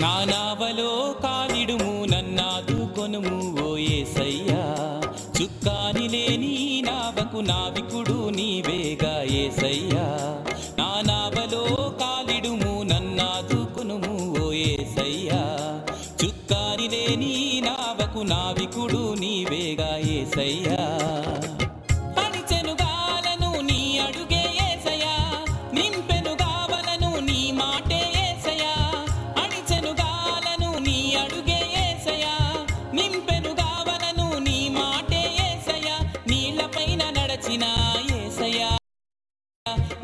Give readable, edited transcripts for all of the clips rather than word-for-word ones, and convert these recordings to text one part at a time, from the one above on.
నానావలో కాలిడుము నన్నాదుకొనుము ఓ యేసయ్యా, చుక్కాని లేని నావకు నావికుడు నీవేగా యేసయ్యా. నానావలో కాలిడుము నన్నాదుకొనుము ఓ యేసయ్యా, చుక్కాని లేని నావకు నావికుడు నీవేగా యేసయ్యా.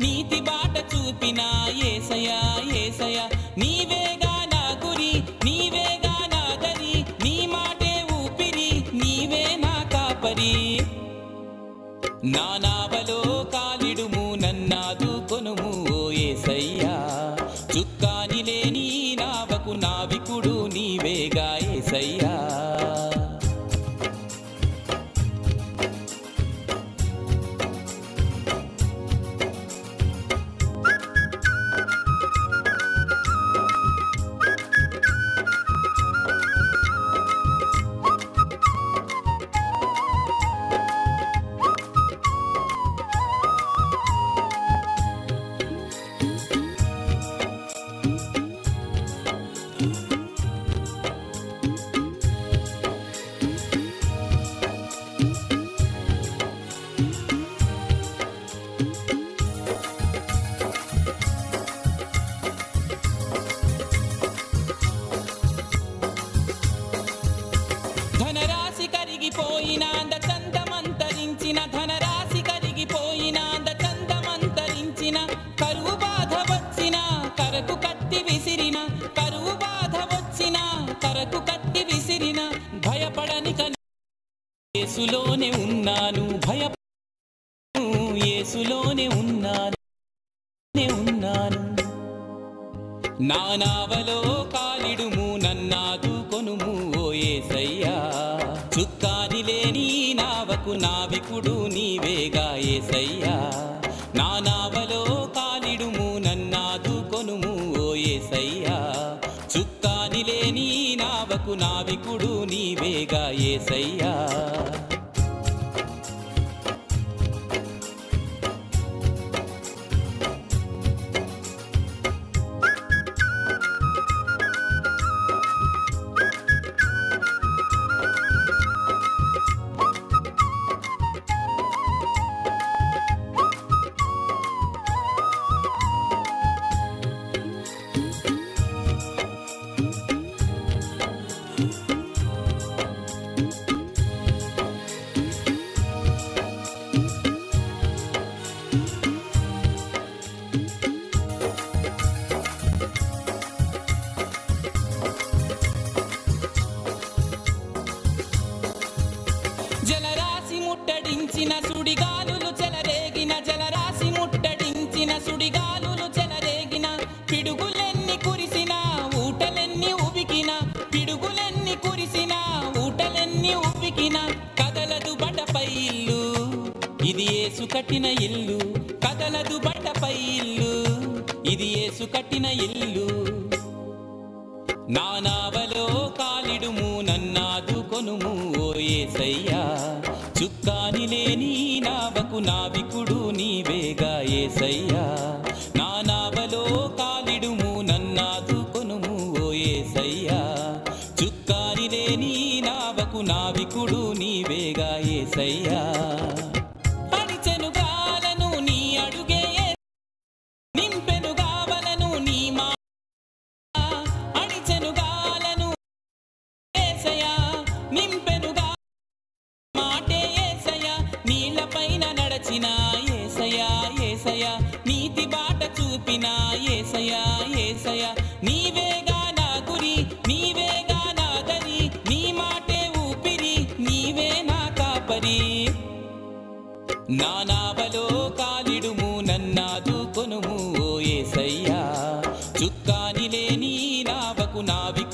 నీతి బాట చూపిన యేసయ్యా యేసయ్యా, నీవేగా నా గురి, నీవేగా నా దరి, నీ మాటే ఊపిరి, నీవే నా కాపరి. నానావలో కాలిడుము నన్నాదుకొనుము ఓ యేసయ్యా, చుక్కాని లేని నావకు నావికుడు నీవేగా యేసయ్యా. ధనరాశి కరిగిపోయిన అందచందమంతరించిన, ధనరాశి కరిగిపోయిన అందచందమంతరించిన, కరువు బాధ వచ్చిన కరకు కట్టి విసిరిన, కరువు బాధ వచ్చిన కరకు కట్టి విసిరిన, భయపడని యేసులోనే ఉన్నాను, భయపడను యేసులోనే ఉన్నాను. నానావలో కాలిడుము నన్నాదుకొనుము ఓ యేసయ్యా, చుక్కాని లేని నావకు నావికుడు నీవేగా యేసయ్యా. నానావలో కాలిడుము నన్నాదుకొనుము ఓ యేసయ్యా, చుక్కాని లేని నావకు నావికుడు నీవేగా యేసయ్యా. జలరాశి ముట్టడించిన సుడిగాలులు చెలరేగిన, జలరాశి ముట్టడించిన సుడిగాలులు చెలరేగిన, పిడుగులెన్ని కురిసిన ఊటలెన్ని ఉబికిన, పిడుగులెన్ని కురిసిన ఊటలెన్ని ఉబికిన, కదలదు బండపై ఇల్లు ఇది యేసు కట్టిన ఇల్లు, కదలదు బండపై ఇల్లు ఇది యేసు కట్టిన ఇల్లు. నానావలో కాలిడుము నన్నాదుకొనుము ఓ యేసయ్యా, చుక్కాని లేని నావకు నావికుడు నీవేగా యేసయ్యా. నానావలో కాలిడుము నన్నాదుకొనుము ఓ యేసయ్యా, చుక్కాని లేని నావకు నావికుడు నీవేగా యేసయ్యా. యేసయ్యా యేసయ్యా, నీతి బాట చూపిన యేసయ్యా యేసయ్యా, నీవేగా నా గురి, నీవేగా నా దరి, నీ మాటే ఊపిరి, నీవే నా కాపరి. నానావలో కాలిడుము నన్నాదుకొనుము ఓ యేసయ్యా, చుక్కాని లేని నావకు నావికుడు